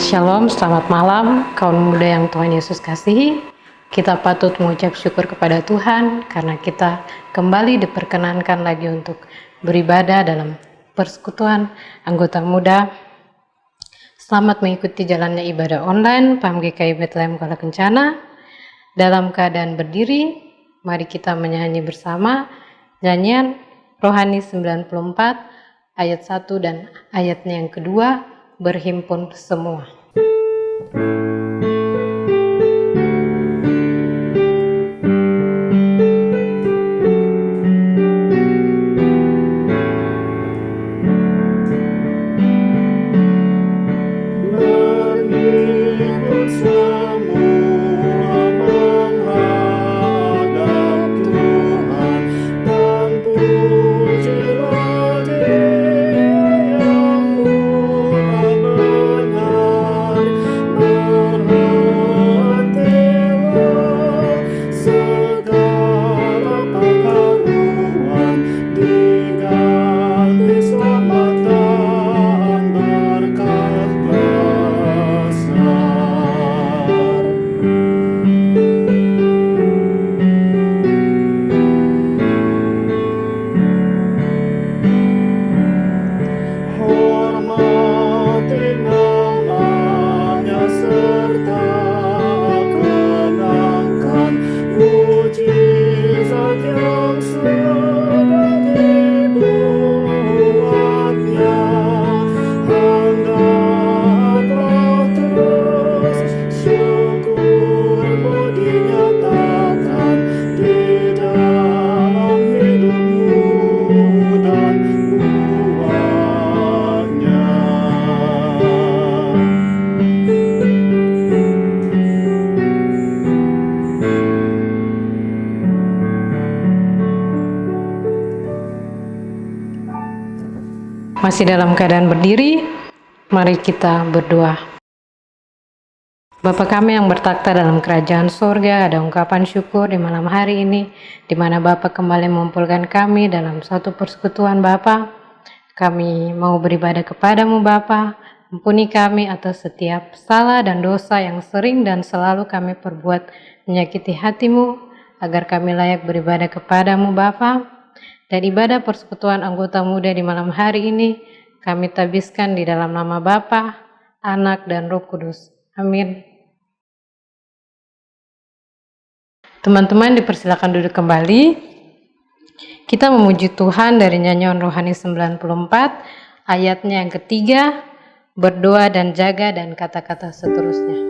Shalom, selamat malam kaum muda yang Tuhan Yesus kasihi. Kita patut mengucap syukur kepada Tuhan karena kita kembali diperkenankan lagi untuk beribadah dalam persekutuan anggota muda. Selamat mengikuti jalannya ibadah online PAMGKI Bethlehem Kuala Kencana. Dalam keadaan berdiri, mari kita menyanyi bersama nyanyian Rohani 94 ayat 1 dan ayatnya yang kedua, berhimpun semua. Masih dalam keadaan berdiri, mari kita berdoa. Bapa kami yang bertakhta dalam kerajaan sorga, ada ungkapan syukur di malam hari ini, di mana Bapa kembali mengumpulkan kami dalam satu persekutuan Bapa. Kami mau beribadah kepadamu Bapa, ampuni kami atas setiap salah dan dosa yang sering dan selalu kami perbuat menyakiti hatimu, agar kami layak beribadah kepadamu Bapa. Dan ibadah persekutuan anggota muda di malam hari ini kami tabiskan di dalam nama Bapa, Anak, dan Roh Kudus. Amin. Teman-teman dipersilakan duduk kembali. Kita memuji Tuhan dari nyanyian Rohani 94, ayatnya yang ketiga, berdoa dan jaga dan kata-kata seterusnya.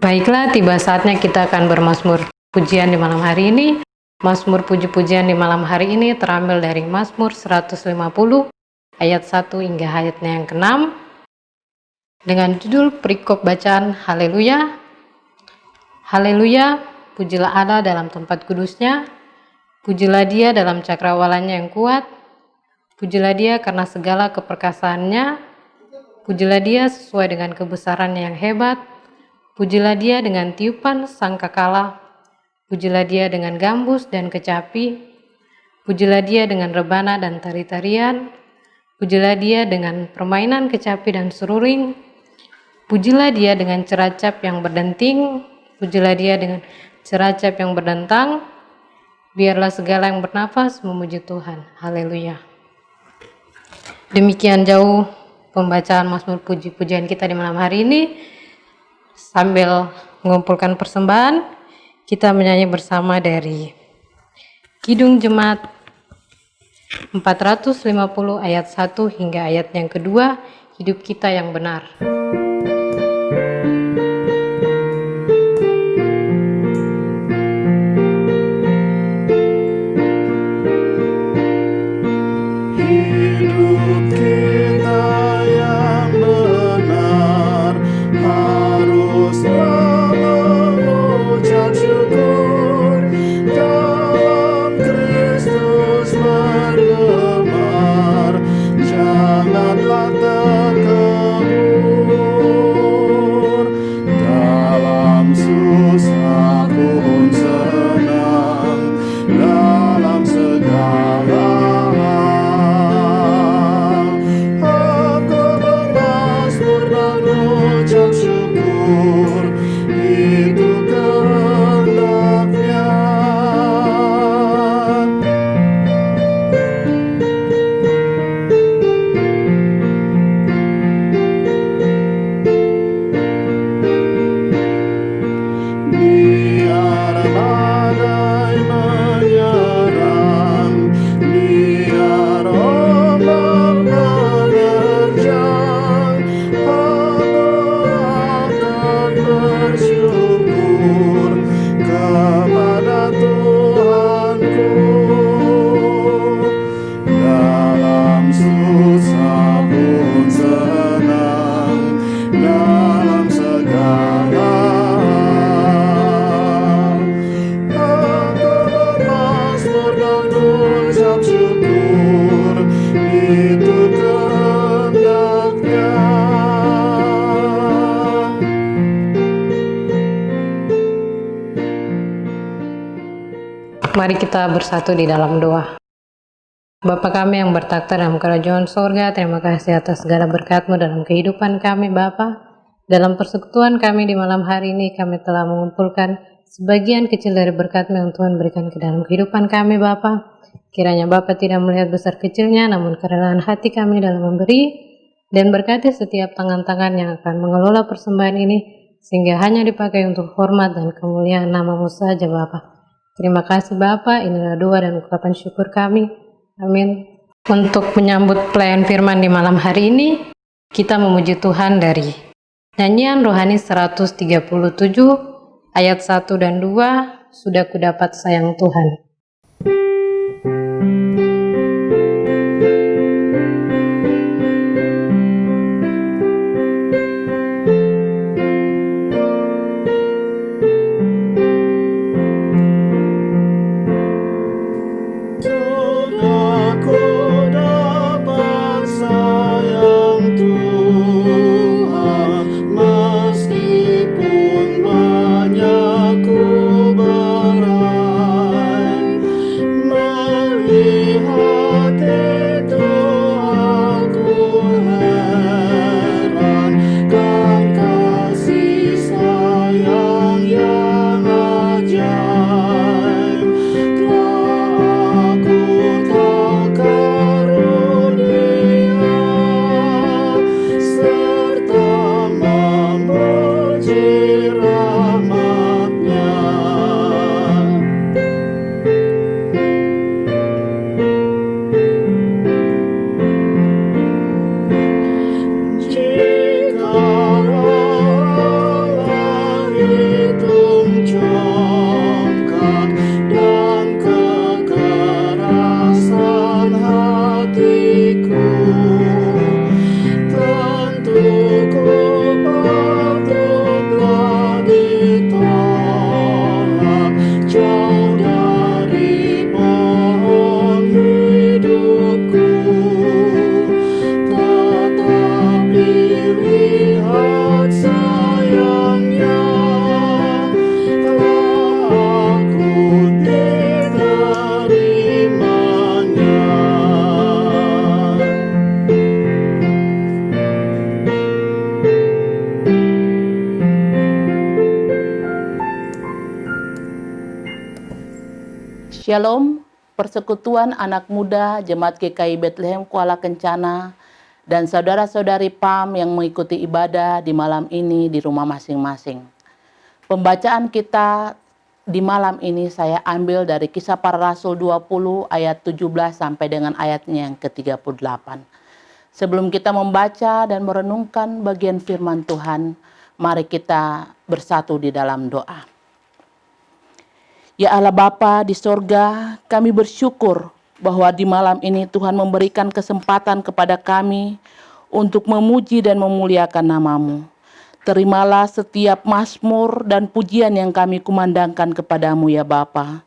Baiklah, tiba saatnya kita akan bermazmur pujian di malam hari ini. Mazmur puji-pujian di malam hari ini terambil dari Mazmur 150 ayat 1 hingga ayatnya yang ke-6 dengan judul perikop bacaan Haleluya. Haleluya, pujilah Allah dalam tempat kudusnya, pujilah Dia dalam cakrawalannya yang kuat, pujilah Dia karena segala keperkasaannya, pujilah Dia sesuai dengan kebesarannya yang hebat, pujilah Dia dengan tiupan sangkakala, pujilah Dia dengan gambus dan kecapi, pujilah Dia dengan rebana dan tari-tarian, pujilah Dia dengan permainan kecapi dan seruling, pujilah Dia dengan ceracap yang berdenting, pujilah Dia dengan ceracap yang berdentang, biarlah segala yang bernafas memuji Tuhan. Haleluya. Demikian jauh pembacaan Mazmur puji-pujian kita di malam hari ini. Sambil mengumpulkan persembahan, kita menyanyi bersama dari Kidung Jemaat 450 ayat 1 hingga ayat yang kedua, hidup kita yang benar. Hidup kita yang benar haruslah mengucap syukur, dalam Kristus bergemar, janganlah terkebur, dalam susah pun senang, dalam segala syukur, itu kehendaknya. Biar badai menyerang, biar ombak menerjang, bersyukur kepada Tuhanku, dalam susah pun senang, dalam segala aku bermazmur dan ucap syukur, itu kehendaknya. Mari kita bersatu di dalam doa. Bapa kami yang bertakhta dalam kerajaan sorga, terima kasih atas segala berkat-Mu dalam kehidupan kami, Bapa. Dalam persekutuan kami di malam hari ini, kami telah mengumpulkan sebagian kecil dari berkat-Mu yang Tuhan berikan ke dalam kehidupan kami, Bapa. Kiranya Bapa tidak melihat besar kecilnya, namun kerelaan hati kami dalam memberi, dan berkati setiap tangan-tangan yang akan mengelola persembahan ini, sehingga hanya dipakai untuk hormat dan kemuliaan nama-Mu saja, Bapa. Terima kasih Bapa, inilah doa dan ungkapan syukur kami. Amin. Untuk menyambut pelayan firman di malam hari ini, kita memuji Tuhan dari nyanyian rohani 137 ayat 1 dan 2, sudah kudapat sayang Tuhan. Shalom, Persekutuan Anak Muda Jemaat GKI Bethlehem Kuala Kencana dan saudara-saudari PAM yang mengikuti ibadah di malam ini di rumah masing-masing. Pembacaan kita di malam ini saya ambil dari Kisah Para Rasul 20 ayat 17 sampai dengan ayatnya yang ke-38. Sebelum kita membaca dan merenungkan bagian firman Tuhan, mari kita bersatu di dalam doa. Ya Allah Bapa di sorga, kami bersyukur bahwa di malam ini Tuhan memberikan kesempatan kepada kami untuk memuji dan memuliakan nama-Mu. Terimalah setiap mazmur dan pujian yang kami kumandangkan kepadamu ya Bapa.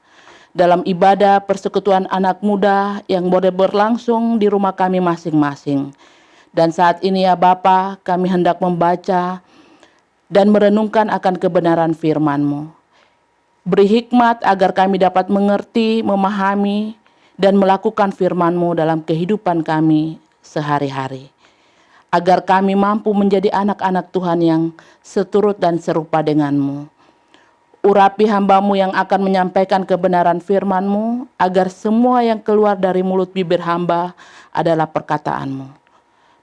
Dalam ibadah persekutuan anak muda yang boleh berlangsung di rumah kami masing-masing. Dan saat ini ya Bapa, kami hendak membaca dan merenungkan akan kebenaran firman-Mu. Beri hikmat agar kami dapat mengerti, memahami, dan melakukan firman-Mu dalam kehidupan kami sehari-hari. Agar kami mampu menjadi anak-anak Tuhan yang seturut dan serupa dengan-Mu. Urapi hamba-Mu yang akan menyampaikan kebenaran firman-Mu, agar semua yang keluar dari mulut bibir hamba adalah perkataan-Mu.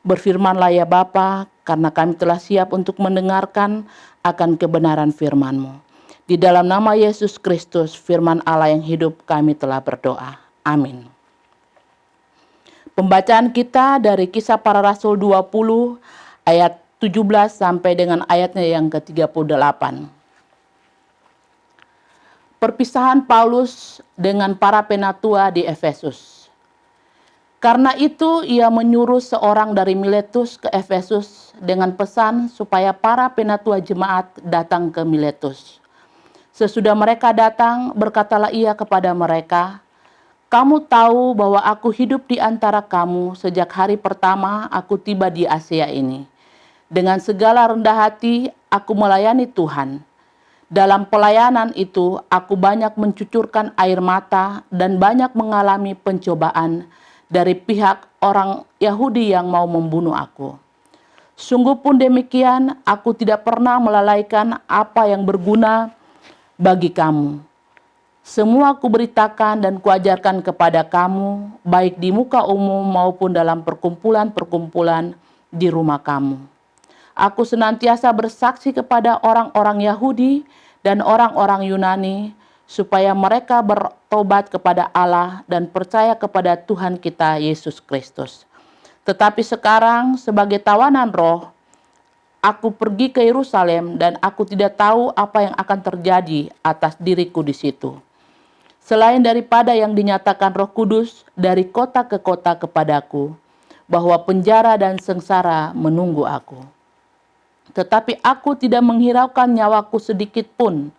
Berfirmanlah ya Bapa, karena kami telah siap untuk mendengarkan akan kebenaran firman-Mu. Di dalam nama Yesus Kristus, firman Allah yang hidup, kami telah berdoa. Amin. Pembacaan kita dari Kisah Para Rasul 20 ayat 17 sampai dengan ayatnya yang ke-38. Perpisahan Paulus dengan para penatua di Efesus. Karena itu ia menyuruh seorang dari Miletus ke Efesus dengan pesan supaya para penatua jemaat datang ke Miletus. Sesudah mereka datang, berkatalah ia kepada mereka, "Kamu tahu bahwa aku hidup di antara kamu sejak hari pertama aku tiba di Asia ini. Dengan segala rendah hati aku melayani Tuhan. Dalam pelayanan itu aku banyak mencucurkan air mata dan banyak mengalami pencobaan dari pihak orang Yahudi yang mau membunuh aku. Sungguh pun demikian, aku tidak pernah melalaikan apa yang berguna bagi kamu. Semua kuberitakan dan kuajarkan kepada kamu, baik di muka umum maupun dalam perkumpulan-perkumpulan di rumah kamu. Aku senantiasa bersaksi kepada orang-orang Yahudi dan orang-orang Yunani, supaya mereka bertobat kepada Allah dan percaya kepada Tuhan kita Yesus Kristus. Tetapi sekarang sebagai tawanan roh, aku pergi ke Yerusalem dan aku tidak tahu apa yang akan terjadi atas diriku di situ. Selain daripada yang dinyatakan Roh Kudus dari kota ke kota kepadaku, bahwa penjara dan sengsara menunggu aku. Tetapi aku tidak menghiraukan nyawaku sedikit pun,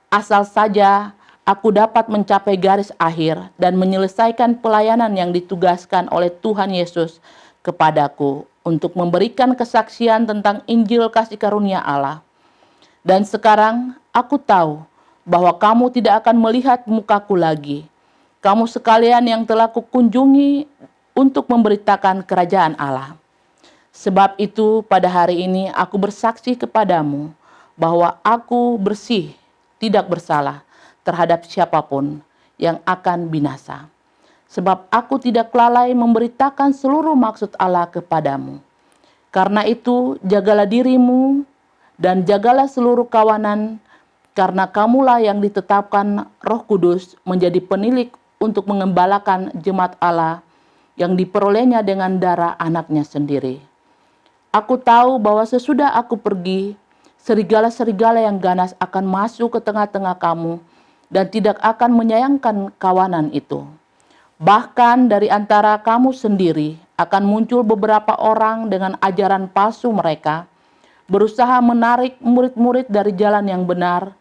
asal saja aku dapat mencapai garis akhir dan menyelesaikan pelayanan yang ditugaskan oleh Tuhan Yesus kepadaku untuk memberikan kesaksian tentang Injil kasih karunia Allah. Dan sekarang aku tahu bahwa kamu tidak akan melihat mukaku lagi. Kamu sekalian yang telah kukunjungi untuk memberitakan kerajaan Allah. Sebab itu pada hari ini aku bersaksi kepadamu bahwa aku bersih, tidak bersalah terhadap siapapun yang akan binasa. Sebab aku tidak lalai memberitakan seluruh maksud Allah kepadamu. Karena itu jagalah dirimu dan jagalah seluruh kawanan, karena kamulah yang ditetapkan Roh Kudus menjadi penilik untuk mengembalakan jemaat Allah yang diperolehnya dengan darah anaknya sendiri. Aku tahu bahwa sesudah aku pergi, serigala-serigala yang ganas akan masuk ke tengah-tengah kamu dan tidak akan menyayangkan kawanan itu. Bahkan dari antara kamu sendiri akan muncul beberapa orang dengan ajaran palsu mereka, berusaha menarik murid-murid dari jalan yang benar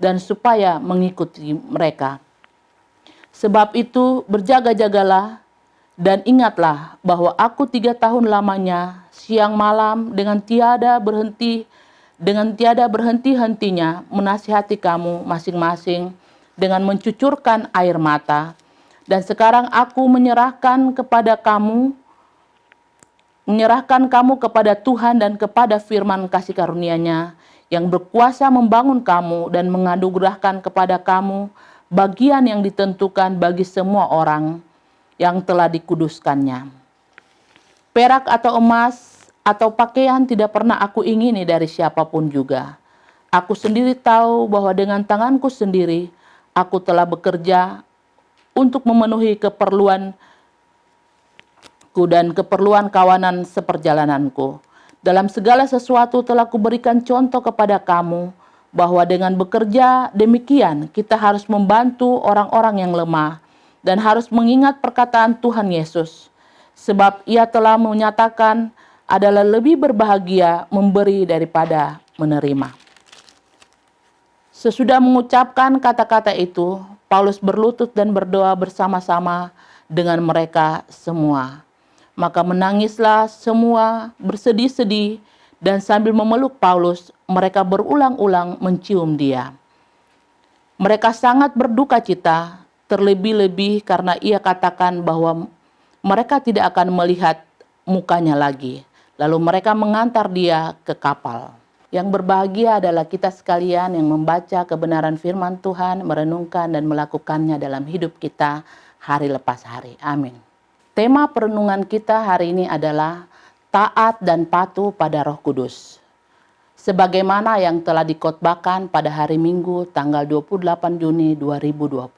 dan supaya mengikuti mereka. Sebab itu berjaga-jagalah dan ingatlah bahwa aku 3 tahun lamanya siang malam dengan tiada berhenti-hentinya menasihati kamu masing-masing dengan mencucurkan air mata. Dan sekarang aku menyerahkan kamu kepada Tuhan dan kepada firman kasih karunia-Nya yang berkuasa membangun kamu dan menganugerahkan kepada kamu bagian yang ditentukan bagi semua orang yang telah dikuduskannya. Perak atau emas atau pakaian tidak pernah aku ingini dari siapapun juga. Aku sendiri tahu bahwa dengan tanganku sendiri aku telah bekerja untuk memenuhi keperluanku dan keperluan kawanan seperjalananku. Dalam segala sesuatu telah kuberikan contoh kepada kamu bahwa dengan bekerja demikian kita harus membantu orang-orang yang lemah dan harus mengingat perkataan Tuhan Yesus. Sebab ia telah menyatakan adalah lebih berbahagia memberi daripada menerima. Sesudah mengucapkan kata-kata itu, Paulus berlutut dan berdoa bersama-sama dengan mereka semua. Maka menangislah semua bersedih-sedih, dan sambil memeluk Paulus, mereka berulang-ulang mencium dia. Mereka sangat berduka cita, terlebih-lebih karena ia katakan bahwa mereka tidak akan melihat mukanya lagi. Lalu mereka mengantar dia ke kapal. Yang berbahagia adalah kita sekalian yang membaca kebenaran firman Tuhan, merenungkan dan melakukannya dalam hidup kita hari lepas hari. Amin. Tema perenungan kita hari ini adalah taat dan patuh pada Roh Kudus. Sebagaimana yang telah dikhotbahkan pada hari Minggu tanggal 28 Juni 2020.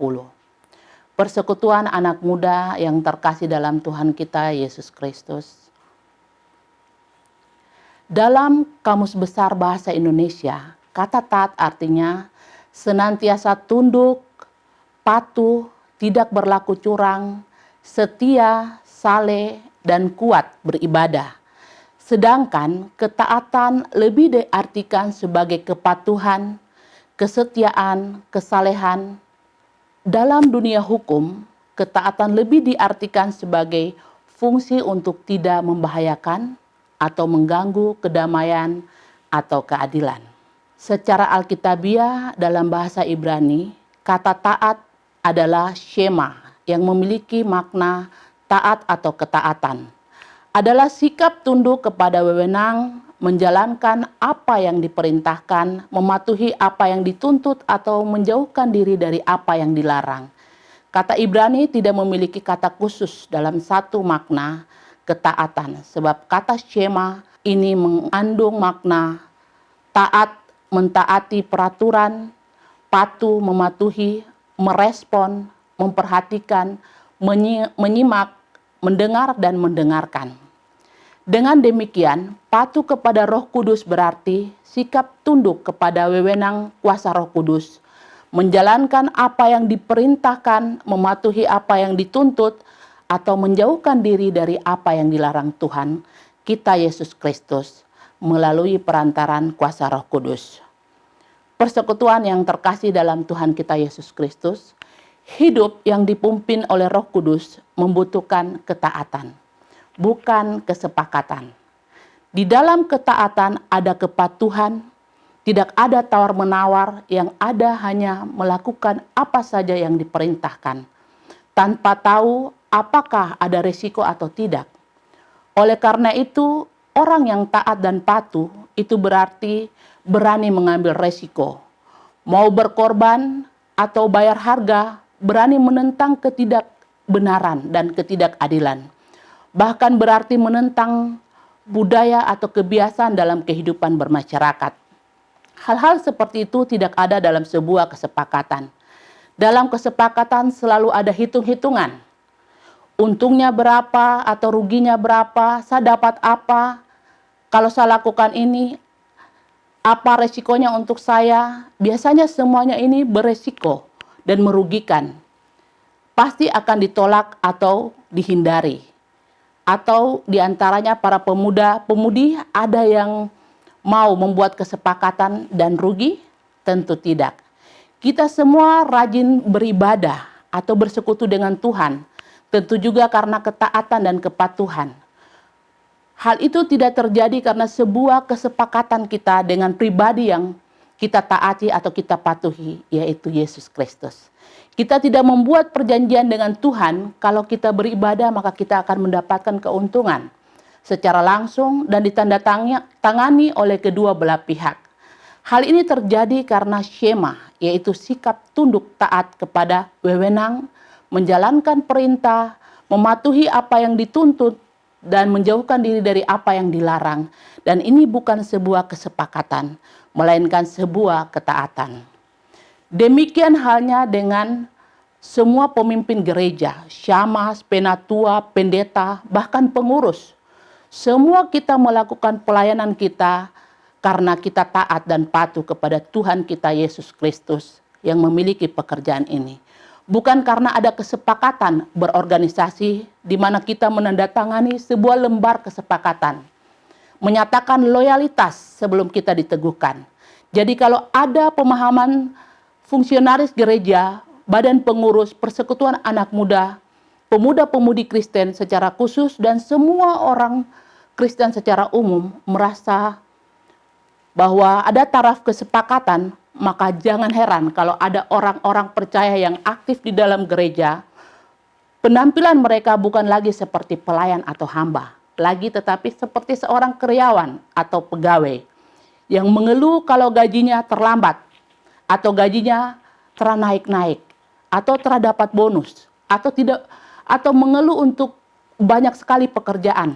Persekutuan anak muda yang terkasih dalam Tuhan kita Yesus Kristus. Dalam Kamus Besar Bahasa Indonesia, kata taat artinya senantiasa tunduk, patuh, tidak berlaku curang, setia, saleh, dan kuat beribadah. Sedangkan ketaatan lebih diartikan sebagai kepatuhan, kesetiaan, kesalehan. Dalam dunia hukum, ketaatan lebih diartikan sebagai fungsi untuk tidak membahayakan atau mengganggu kedamaian atau keadilan. Secara alkitabiah dalam bahasa Ibrani, kata taat adalah shema yang memiliki makna taat atau ketaatan. Adalah sikap tunduk kepada wewenang, menjalankan apa yang diperintahkan, mematuhi apa yang dituntut atau menjauhkan diri dari apa yang dilarang. Kata Ibrani tidak memiliki kata khusus dalam satu makna ketaatan, sebab kata shema ini mengandung makna taat, mentaati peraturan, patuh, mematuhi, merespon, memperhatikan, menyimak, mendengar, dan mendengarkan. Dengan demikian, patuh kepada Roh Kudus berarti sikap tunduk kepada wewenang kuasa Roh Kudus, menjalankan apa yang diperintahkan, mematuhi apa yang dituntut, atau menjauhkan diri dari apa yang dilarang Tuhan kita Yesus Kristus melalui perantaran kuasa Roh Kudus. Persekutuan yang terkasih dalam Tuhan kita Yesus Kristus, hidup yang dipimpin oleh Roh Kudus membutuhkan ketaatan, bukan kesepakatan. Di dalam ketaatan ada kepatuhan, tidak ada tawar-menawar, yang ada hanya melakukan apa saja yang diperintahkan, tanpa tahu apakah ada resiko atau tidak. Oleh karena itu, orang yang taat dan patuh itu berarti berani mengambil resiko. Mau berkorban atau bayar harga, berani menentang ketidakbenaran dan ketidakadilan. Bahkan berarti menentang budaya atau kebiasaan dalam kehidupan bermasyarakat. Hal-hal seperti itu tidak ada dalam sebuah kesepakatan. Dalam kesepakatan selalu ada hitung-hitungan. Untungnya berapa atau ruginya berapa, saya dapat apa, kalau saya lakukan ini, apa resikonya untuk saya. Biasanya semuanya ini beresiko dan merugikan. Pasti akan ditolak atau dihindari. Atau diantaranya para pemuda-pemudi ada yang mau membuat kesepakatan dan rugi? Tentu tidak. Kita semua rajin beribadah atau bersekutu dengan Tuhan. Tentu juga karena ketaatan dan kepatuhan. Hal itu tidak terjadi karena sebuah kesepakatan kita dengan pribadi yang kita taati atau kita patuhi, yaitu Yesus Kristus. Kita tidak membuat perjanjian dengan Tuhan, kalau kita beribadah maka kita akan mendapatkan keuntungan secara langsung dan ditandatangani oleh kedua belah pihak. Hal ini terjadi karena shema, yaitu sikap tunduk taat kepada wewenang, menjalankan perintah, mematuhi apa yang dituntut, dan menjauhkan diri dari apa yang dilarang. Dan ini bukan sebuah kesepakatan, melainkan sebuah ketaatan. Demikian halnya dengan semua pemimpin gereja, syamaz, penatua, pendeta, bahkan pengurus. Semua kita melakukan pelayanan kita karena kita taat dan patuh kepada Tuhan kita Yesus Kristus yang memiliki pekerjaan ini. Bukan karena ada kesepakatan berorganisasi di mana kita menandatangani sebuah lembar kesepakatan. Menyatakan loyalitas sebelum kita diteguhkan. Jadi kalau ada pemahaman fungsionaris gereja, badan pengurus, persekutuan anak muda, pemuda-pemudi Kristen secara khusus, dan semua orang Kristen secara umum merasa bahwa ada taraf kesepakatan, maka jangan heran kalau ada orang-orang percaya yang aktif di dalam gereja, penampilan mereka bukan lagi seperti pelayan atau hamba, tetapi seperti seorang karyawan atau pegawai yang mengeluh kalau gajinya terlambat, atau gajinya telah naik-naik, atau telah dapat bonus, atau mengeluh untuk banyak sekali pekerjaan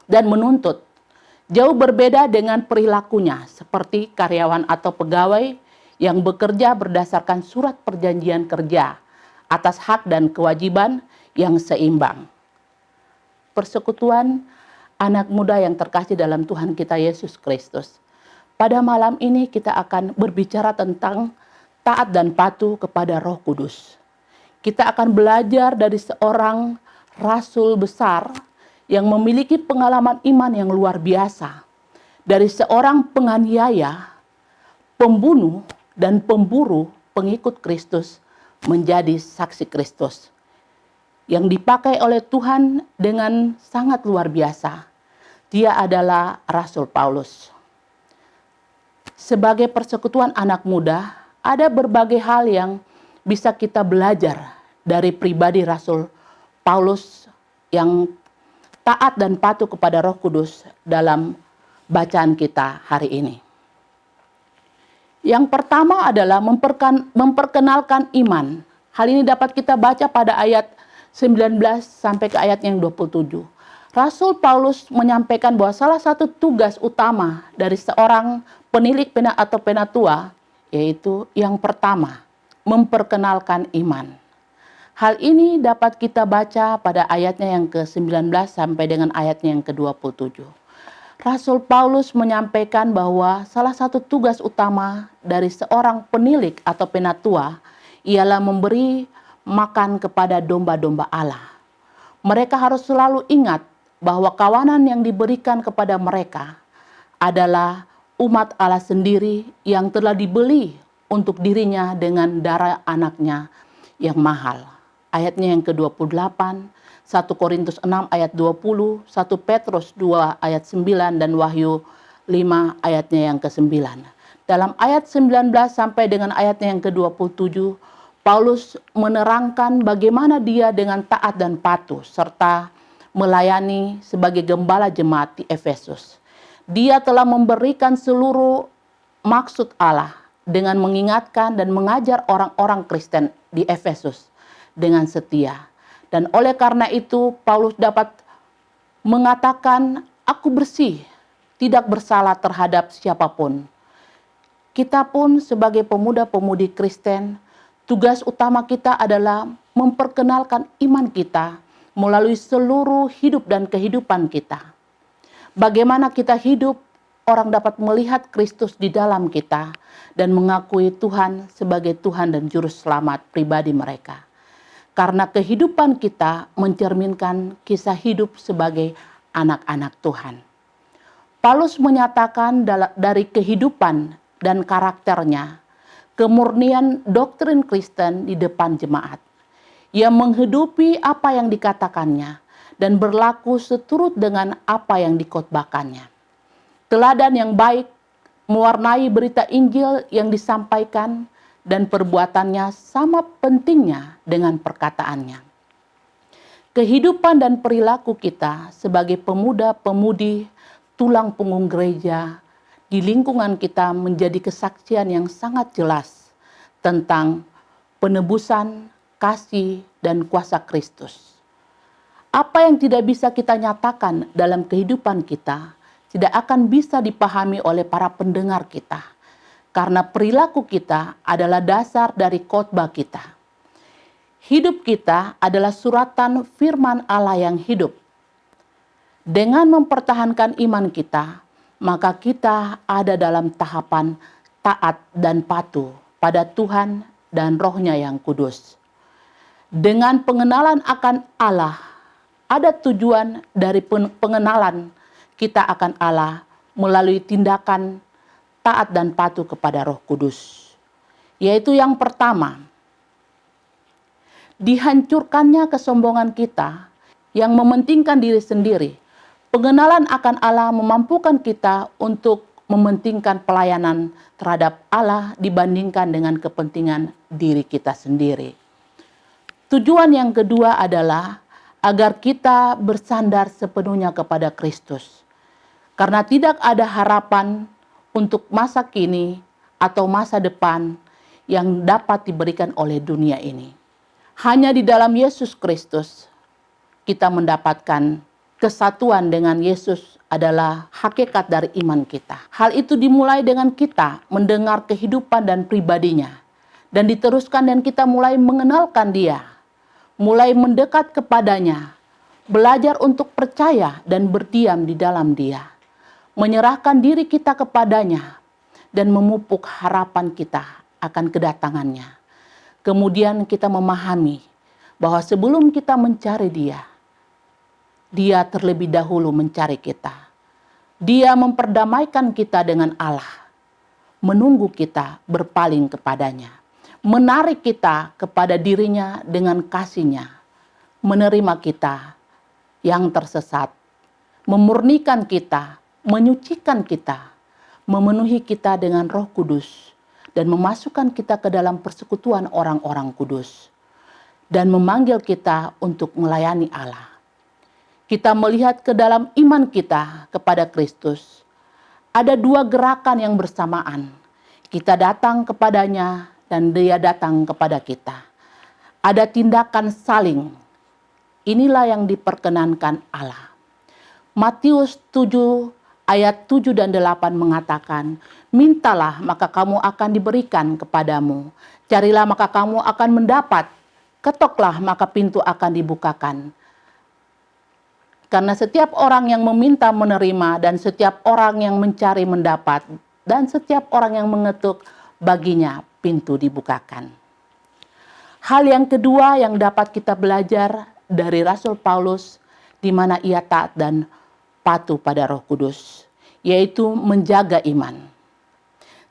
dan menuntut. Jauh berbeda dengan perilakunya seperti karyawan atau pegawai yang bekerja berdasarkan surat perjanjian kerja atas hak dan kewajiban yang seimbang. Persekutuan anak muda yang terkasih dalam Tuhan kita Yesus Kristus. Pada malam ini kita akan berbicara tentang taat dan patuh kepada Roh Kudus. Kita akan belajar dari seorang rasul besar yang memiliki pengalaman iman yang luar biasa. Dari seorang penganiaya, pembunuh, dan pemburu pengikut Kristus menjadi saksi Kristus. Yang dipakai oleh Tuhan dengan sangat luar biasa. Dia adalah Rasul Paulus. Sebagai persekutuan anak muda, ada berbagai hal yang bisa kita belajar dari pribadi Rasul Paulus yang taat dan patuh kepada Roh Kudus dalam bacaan kita hari ini. Yang pertama adalah memperkenalkan iman. Hal ini dapat kita baca pada ayat 19 sampai ke ayat yang 27. Rasul Paulus menyampaikan bahwa salah satu tugas utama dari seorang penilik atau penatua, yaitu yang pertama, memperkenalkan iman. Hal ini dapat kita baca pada ayatnya yang ke-19 sampai dengan ayatnya yang ke-27. Rasul Paulus menyampaikan bahwa salah satu tugas utama dari seorang penilik atau penatua ialah memberi makan kepada domba-domba Allah. Mereka harus selalu ingat bahwa kawanan yang diberikan kepada mereka adalah umat Allah sendiri yang telah dibeli untuk dirinya dengan darah anaknya yang mahal. Ayatnya yang ke-28, 1 Korintus 6 ayat 20, 1 Petrus 2 ayat 9, dan Wahyu 5 ayatnya yang ke-9. Dalam ayat 19 sampai dengan ayatnya yang ke-27, Paulus menerangkan bagaimana dia dengan taat dan patuh serta melayani sebagai gembala jemaat di Efesus. Dia telah memberikan seluruh maksud Allah dengan mengingatkan dan mengajar orang-orang Kristen di Efesus dengan setia. Dan oleh karena itu Paulus dapat mengatakan, aku bersih, tidak bersalah terhadap siapapun. Kita pun sebagai pemuda-pemudi Kristen, tugas utama kita adalah memperkenalkan iman kita melalui seluruh hidup dan kehidupan kita. Bagaimana kita hidup, orang dapat melihat Kristus di dalam kita dan mengakui Tuhan sebagai Tuhan dan Juru Selamat pribadi mereka. Karena kehidupan kita mencerminkan kisah hidup sebagai anak-anak Tuhan. Paulus menyatakan dari kehidupan dan karakternya, kemurnian doktrin Kristen di depan jemaat. Ia menghidupi apa yang dikatakannya dan berlaku seturut dengan apa yang dikhotbahkannya. Teladan yang baik mewarnai berita Injil yang disampaikan dan perbuatannya sama pentingnya dengan perkataannya. Kehidupan dan perilaku kita sebagai pemuda-pemudi tulang punggung gereja di lingkungan kita menjadi kesaksian yang sangat jelas tentang penebusan, kasih, dan kuasa Kristus. Apa yang tidak bisa kita nyatakan dalam kehidupan kita tidak akan bisa dipahami oleh para pendengar kita, karena perilaku kita adalah dasar dari khotbah kita. Hidup kita adalah suratan firman Allah yang hidup. Dengan mempertahankan iman kita, maka kita ada dalam tahapan taat dan patuh pada Tuhan dan Roh-Nya yang kudus. Dengan pengenalan akan Allah, ada tujuan dari pengenalan kita akan Allah melalui tindakan taat dan patuh kepada Roh Kudus. Yaitu yang pertama, dihancurkannya kesombongan kita yang mementingkan diri sendiri. Pengenalan akan Allah memampukan kita untuk mementingkan pelayanan terhadap Allah dibandingkan dengan kepentingan diri kita sendiri. Tujuan yang kedua adalah agar kita bersandar sepenuhnya kepada Kristus. Karena tidak ada harapan untuk masa kini atau masa depan yang dapat diberikan oleh dunia ini. Hanya di dalam Yesus Kristus kita mendapatkan kesatuan dengan Yesus adalah hakikat dari iman kita. Hal itu dimulai dengan kita mendengar kehidupan dan pribadinya. Dan diteruskan dan kita mulai mengenalkan Dia. Mulai mendekat kepadanya. Belajar untuk percaya dan berdiam di dalam Dia. Menyerahkan diri kita kepadanya. Dan memupuk harapan kita akan kedatangannya. Kemudian kita memahami bahwa sebelum kita mencari Dia terlebih dahulu mencari kita. Dia memperdamaikan kita dengan Allah. Menunggu kita berpaling kepadanya. Menarik kita kepada dirinya dengan kasih-Nya. Menerima kita yang tersesat. Memurnikan kita. Menyucikan kita. Memenuhi kita dengan Roh Kudus. Dan memasukkan kita ke dalam persekutuan orang-orang kudus. Dan memanggil kita untuk melayani Allah. Kita melihat ke dalam iman kita kepada Kristus. Ada dua gerakan yang bersamaan. Kita datang kepadanya dan Dia datang kepada kita. Ada tindakan saling. Inilah yang diperkenankan Allah. Matius 7 ayat 7 dan 8 mengatakan, mintalah maka kamu akan diberikan kepadamu. Carilah maka kamu akan mendapat. Ketoklah maka pintu akan dibukakan. Karena setiap orang yang meminta menerima, dan setiap orang yang mencari mendapat, dan setiap orang yang mengetuk baginya pintu dibukakan. Hal yang kedua yang dapat kita belajar dari Rasul Paulus, di mana ia taat dan patuh pada Roh Kudus, yaitu menjaga iman.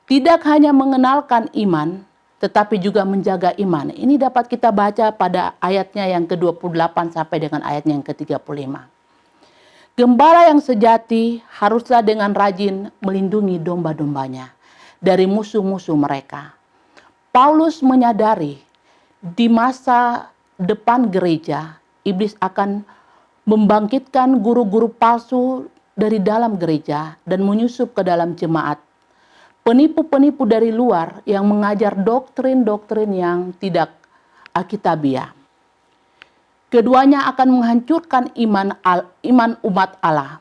Tidak hanya mengenalkan iman, tetapi juga menjaga iman. Ini dapat kita baca pada ayatnya yang ke-28 sampai dengan ayatnya yang ke-35. Gembala yang sejati haruslah dengan rajin melindungi domba-dombanya dari musuh-musuh mereka. Paulus menyadari di masa depan gereja, iblis akan membangkitkan guru-guru palsu dari dalam gereja dan menyusup ke dalam jemaat. Penipu-penipu dari luar yang mengajar doktrin-doktrin yang tidak alkitabiah. Keduanya akan menghancurkan iman umat Allah.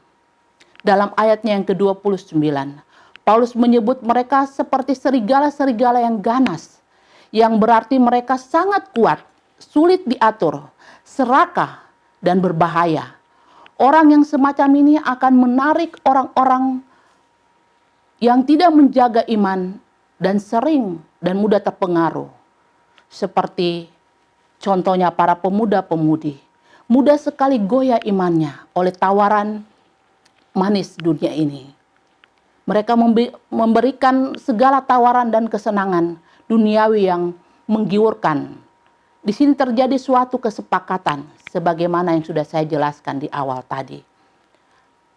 Dalam ayatnya yang ke-29, Paulus menyebut mereka seperti serigala-serigala yang ganas, yang berarti mereka sangat kuat, sulit diatur, serakah, dan berbahaya. Orang yang semacam ini akan menarik orang-orang yang tidak menjaga iman dan sering dan mudah terpengaruh. Seperti contohnya para pemuda-pemudi, mudah sekali goyah imannya oleh tawaran manis dunia ini. Mereka memberikan segala tawaran dan kesenangan duniawi yang menggiurkan. Di sini terjadi suatu kesepakatan, sebagaimana yang sudah saya jelaskan di awal tadi.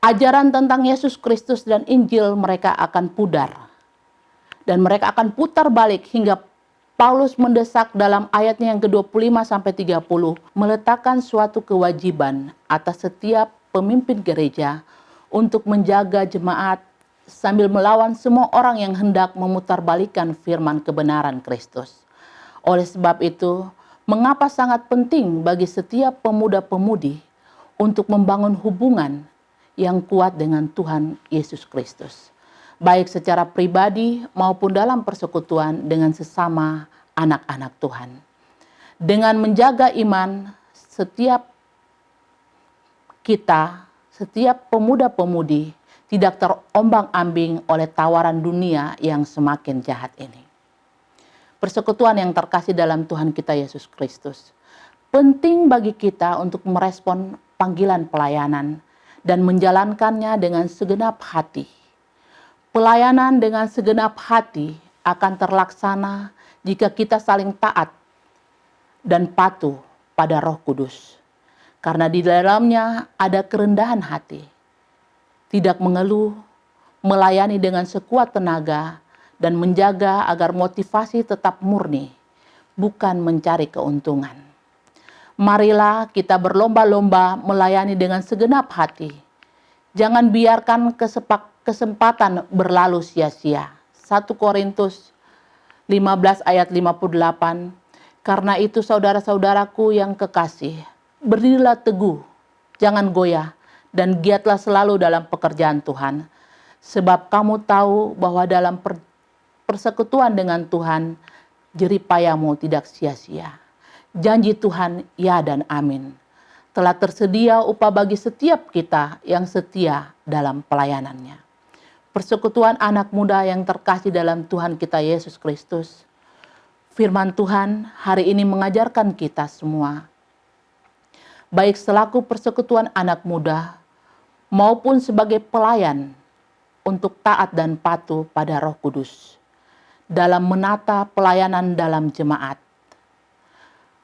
Ajaran tentang Yesus Kristus dan Injil mereka akan pudar. Dan mereka akan putar balik hingga Paulus mendesak dalam ayatnya yang ke-25 sampai 30 meletakkan suatu kewajiban atas setiap pemimpin gereja untuk menjaga jemaat sambil melawan semua orang yang hendak memutarbalikkan firman kebenaran Kristus. Oleh sebab itu, mengapa sangat penting bagi setiap pemuda-pemudi untuk membangun hubungan yang kuat dengan Tuhan Yesus Kristus, baik secara pribadi maupun dalam persekutuan dengan sesama anak-anak Tuhan. Dengan menjaga iman, setiap pemuda-pemudi tidak terombang-ambing oleh tawaran dunia yang semakin jahat ini. Persekutuan yang terkasih dalam Tuhan kita Yesus Kristus, penting bagi kita untuk merespon panggilan pelayanan dan menjalankannya dengan segenap hati. Pelayanan dengan segenap hati akan terlaksana jika kita saling taat dan patuh pada Roh Kudus. Karena di dalamnya ada kerendahan hati, tidak mengeluh, melayani dengan sekuat tenaga, dan menjaga agar motivasi tetap murni, bukan mencari keuntungan. Marilah kita berlomba-lomba melayani dengan segenap hati. Jangan biarkan kesempatan berlalu sia-sia. 1 Korintus 15 ayat 58. Karena itu saudara-saudaraku yang kekasih, berdirilah teguh, jangan goyah, dan giatlah selalu dalam pekerjaan Tuhan. Sebab kamu tahu bahwa dalam persekutuan dengan Tuhan, jerih payahmu tidak sia-sia. Janji Tuhan ya dan amin. Telah tersedia upah bagi setiap kita yang setia dalam pelayanannya. Persekutuan anak muda yang terkasih dalam Tuhan kita Yesus Kristus. Firman Tuhan hari ini mengajarkan kita semua, baik selaku persekutuan anak muda maupun sebagai pelayan, untuk taat dan patuh pada Roh Kudus dalam menata pelayanan dalam jemaat.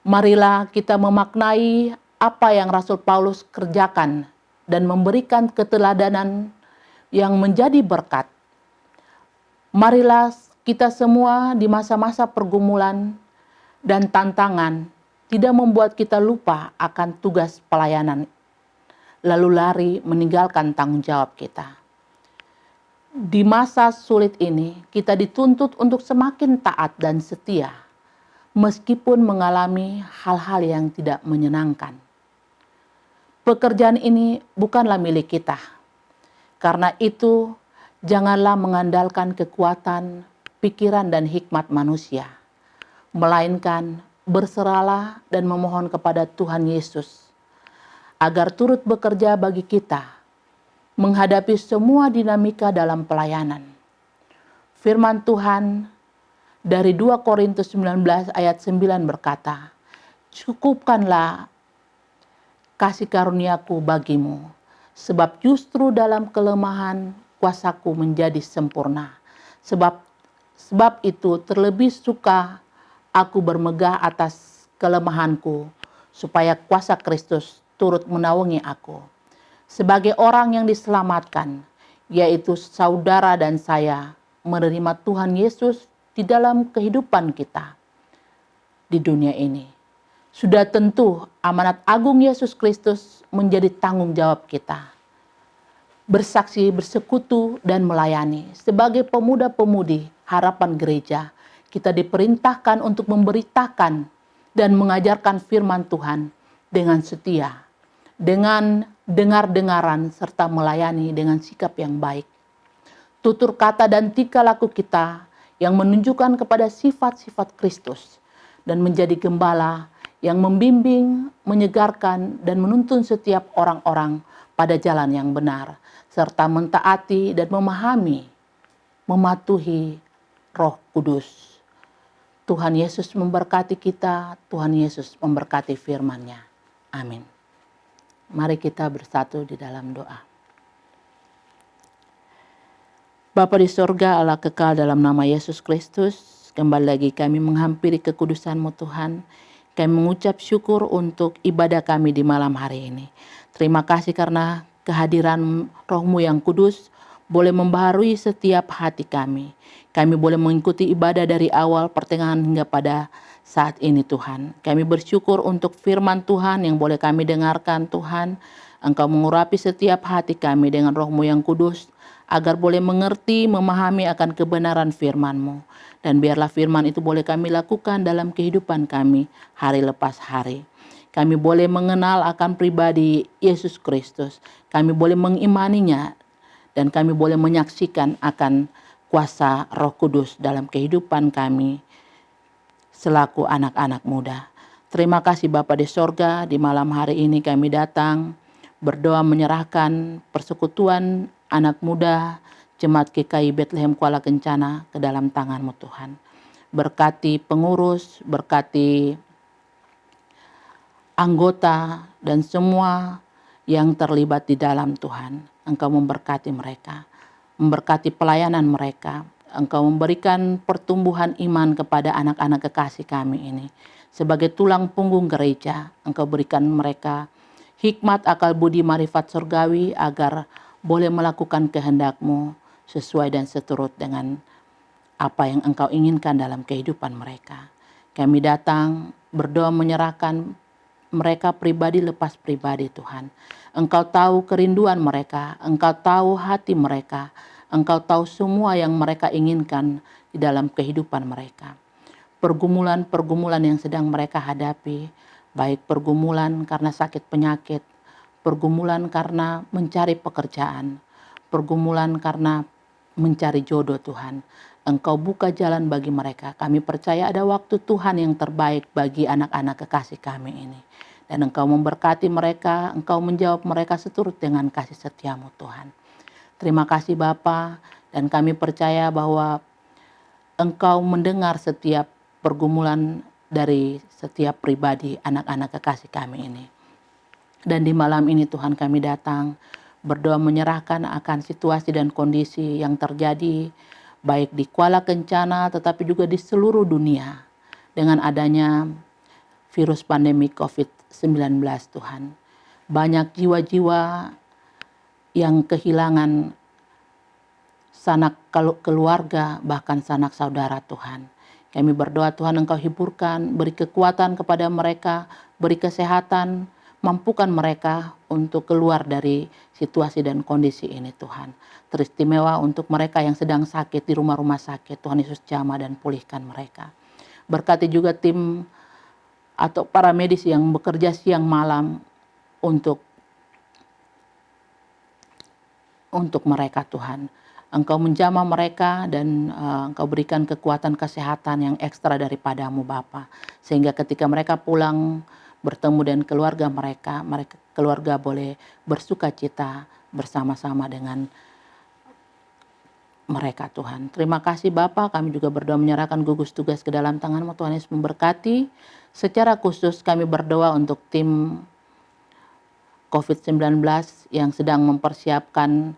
Marilah kita memaknai apa yang Rasul Paulus kerjakan dan memberikan keteladanan yang menjadi berkat. Marilah kita semua di masa-masa pergumulan dan tantangan tidak membuat kita lupa akan tugas pelayanan, lalu lari meninggalkan tanggung jawab kita. Di masa sulit ini, kita dituntut untuk semakin taat dan setia, meskipun mengalami hal-hal yang tidak menyenangkan. Pekerjaan ini bukanlah milik kita. Karena itu, janganlah mengandalkan kekuatan, pikiran, dan hikmat manusia, melainkan berserahlah dan memohon kepada Tuhan Yesus, agar turut bekerja bagi kita, menghadapi semua dinamika dalam pelayanan. Firman Tuhan dari 2 Korintus 19 ayat 9 berkata, "Cukupkanlah kasih karuniaku bagimu, sebab justru dalam kelemahan kuasaku menjadi sempurna. Sebab itu terlebih suka aku bermegah atas kelemahanku, supaya kuasa Kristus turut menaungi aku." Sebagai orang yang diselamatkan, yaitu saudara dan saya, menerima Tuhan Yesus di dalam kehidupan kita di dunia ini. Sudah tentu amanat agung Yesus Kristus menjadi tanggung jawab kita. Bersaksi, bersekutu, dan melayani. Sebagai pemuda-pemudi harapan gereja, kita diperintahkan untuk memberitakan dan mengajarkan firman Tuhan dengan setia, dengan dengar-dengaran, serta melayani dengan sikap yang baik. Tutur kata dan tingkah laku kita yang menunjukkan kepada sifat-sifat Kristus dan menjadi gembala yang membimbing, menyegarkan, dan menuntun setiap orang-orang pada jalan yang benar, serta mentaati dan mematuhi Roh Kudus. Tuhan Yesus memberkati kita, Tuhan Yesus memberkati firman-Nya. Amin. Mari kita bersatu di dalam doa. Bapa di sorga, Allah kekal, dalam nama Yesus Kristus, kembali lagi kami menghampiri kekudusan-Mu Tuhan. Kami mengucap syukur untuk ibadah kami di malam hari ini. Terima kasih karena kehadiran Roh-Mu yang kudus boleh membaharui setiap hati kami. Kami boleh mengikuti ibadah dari awal, pertengahan, hingga pada saat ini Tuhan. Kami bersyukur untuk firman Tuhan yang boleh kami dengarkan Tuhan. Engkau mengurapi setiap hati kami dengan Roh-Mu yang kudus, agar boleh mengerti, memahami akan kebenaran firman-Mu. Dan biarlah firman itu boleh kami lakukan dalam kehidupan kami hari lepas hari. Kami boleh mengenal akan pribadi Yesus Kristus. Kami boleh mengimaninya dan kami boleh menyaksikan akan kuasa Roh Kudus dalam kehidupan kami selaku anak-anak muda. Terima kasih Bapa di sorga, di malam hari ini kami datang berdoa menyerahkan persekutuan anak muda Jemaat GKI Bethlehem Kuala Kencana ke dalam tangan-Mu Tuhan. Berkati pengurus, berkati anggota dan semua yang terlibat di dalam Tuhan. Engkau memberkati mereka, memberkati pelayanan mereka. Engkau memberikan pertumbuhan iman kepada anak-anak kekasih kami ini. Sebagai tulang punggung gereja, Engkau berikan mereka hikmat, akal budi, marifat surgawi agar boleh melakukan kehendak-Mu sesuai dan seturut dengan apa yang Engkau inginkan dalam kehidupan mereka. Kami datang berdoa menyerahkan mereka pribadi lepas pribadi Tuhan. Engkau tahu kerinduan mereka, Engkau tahu hati mereka, Engkau tahu semua yang mereka inginkan di dalam kehidupan mereka. Pergumulan-pergumulan yang sedang mereka hadapi, baik pergumulan karena sakit penyakit, pergumulan karena mencari pekerjaan, pergumulan karena mencari jodoh Tuhan. Engkau buka jalan bagi mereka. Kami percaya ada waktu Tuhan yang terbaik bagi anak-anak kekasih kami ini. Dan Engkau memberkati mereka, Engkau menjawab mereka seturut dengan kasih setia-Mu Tuhan. Terima kasih Bapa, dan kami percaya bahwa Engkau mendengar setiap pergumulan dari setiap pribadi anak-anak kekasih kami ini. Dan di malam ini Tuhan kami datang berdoa menyerahkan akan situasi dan kondisi yang terjadi baik di Kuala Kencana tetapi juga di seluruh dunia dengan adanya virus pandemi COVID-19 Tuhan. Banyak jiwa-jiwa yang kehilangan sanak keluarga bahkan sanak saudara Tuhan. Kami berdoa Tuhan Engkau hiburkan, beri kekuatan kepada mereka, beri kesehatan, mampukan mereka untuk keluar dari situasi dan kondisi ini Tuhan. Teristimewa untuk mereka yang sedang sakit di rumah-rumah sakit, Tuhan Yesus jamah dan pulihkan mereka. Berkati juga tim atau para medis yang bekerja siang malam untuk mereka Tuhan. Engkau menjamah mereka dan Engkau berikan kekuatan kesehatan yang ekstra daripada-Mu Bapa. Sehingga ketika mereka pulang bertemu dengan keluarga mereka keluarga boleh bersuka cita bersama-sama dengan mereka Tuhan. Terima kasih Bapa, kami juga berdoa menyerahkan gugus tugas ke dalam tangan-Mu Tuhan Yesus memberkati. Secara khusus kami berdoa untuk tim COVID-19 yang sedang mempersiapkan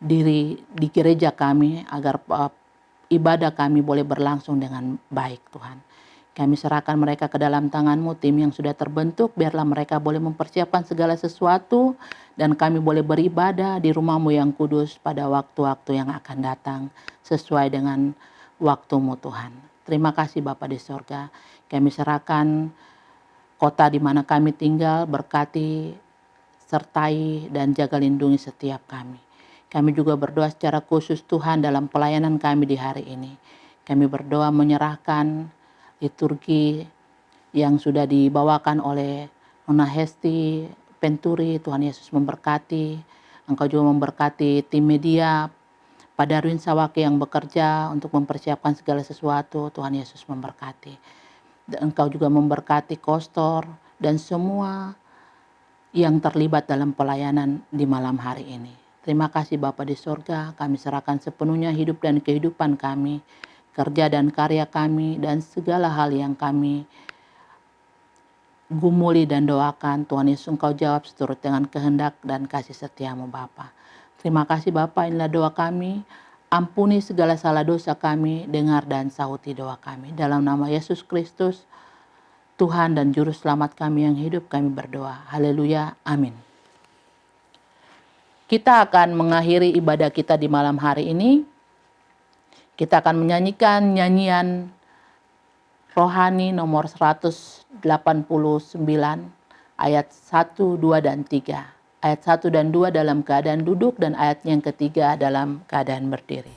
diri di gereja kami agar ibadah kami boleh berlangsung dengan baik Tuhan. Kami serahkan mereka ke dalam tangan-Mu, tim yang sudah terbentuk, biarlah mereka boleh mempersiapkan segala sesuatu dan kami boleh beribadah di rumah-Mu yang kudus pada waktu-waktu yang akan datang sesuai dengan waktu-Mu Tuhan. Terima kasih Bapa di sorga. Kami serahkan kota di mana kami tinggal, berkati, sertai dan jaga lindungi setiap kami. Kami juga berdoa secara khusus Tuhan dalam pelayanan kami di hari ini. Kami berdoa menyerahkan liturgi yang sudah dibawakan oleh Nona Hesti Penturi, Tuhan Yesus memberkati. Engkau juga memberkati tim media, Pak Darwin Sawake yang bekerja untuk mempersiapkan segala sesuatu, Tuhan Yesus memberkati. Dan Engkau juga memberkati kostor dan semua yang terlibat dalam pelayanan di malam hari ini. Terima kasih Bapa di sorga, kami serahkan sepenuhnya hidup dan kehidupan kami, kerja dan karya kami, dan segala hal yang kami gumuli dan doakan. Tuhan Yesus Engkau jawab seturut dengan kehendak dan kasih setia-Mu Bapa. Terima kasih Bapa, inilah doa kami. Ampuni segala salah dosa kami, dengar dan sahuti doa kami. Dalam nama Yesus Kristus, Tuhan dan Juru Selamat kami yang hidup, kami berdoa. Haleluya, amin. Kita akan mengakhiri ibadah kita di malam hari ini. Kita akan menyanyikan nyanyian rohani nomor 189 ayat 1, 2, dan 3. Ayat 1 dan 2 dalam keadaan duduk dan ayat yang ketiga dalam keadaan berdiri.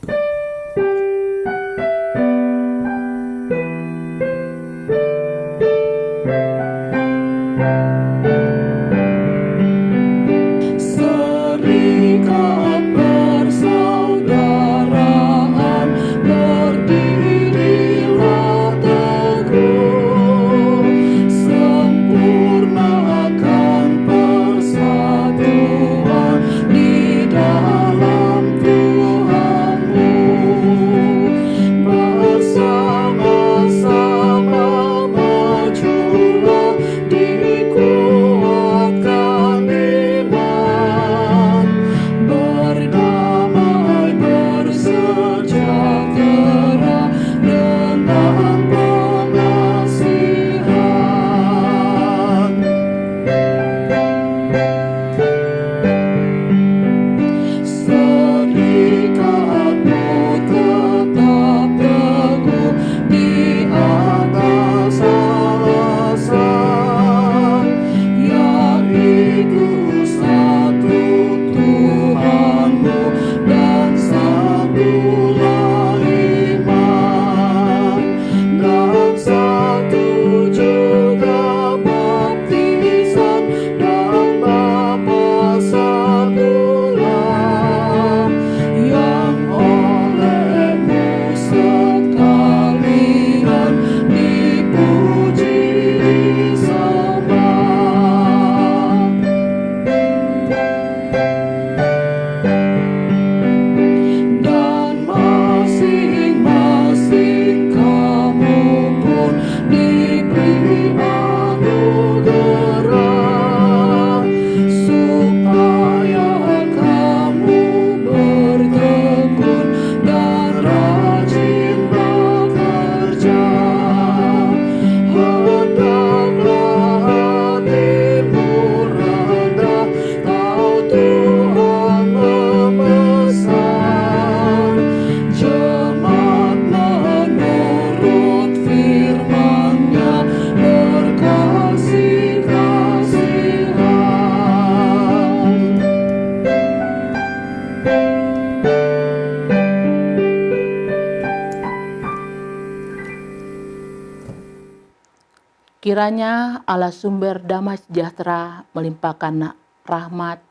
Kiranya Allah sumber damai sejahtera melimpahkan rahmat,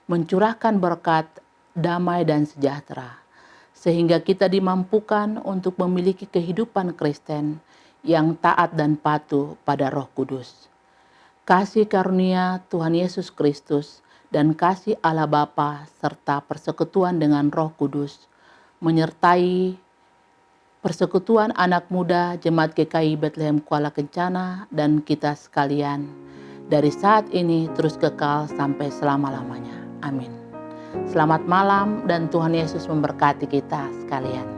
mencurahkan berkat, damai dan sejahtera, sehingga kita dimampukan untuk memiliki kehidupan Kristen yang taat dan patuh pada Roh Kudus. Kasih karunia Tuhan Yesus Kristus dan kasih Allah Bapa serta persekutuan dengan Roh Kudus menyertai persekutuan anak muda Jemaat GKI Bethlehem Kuala Kencana dan kita sekalian dari saat ini terus kekal sampai selama-lamanya. Amin. Selamat malam dan Tuhan Yesus memberkati kita sekalian.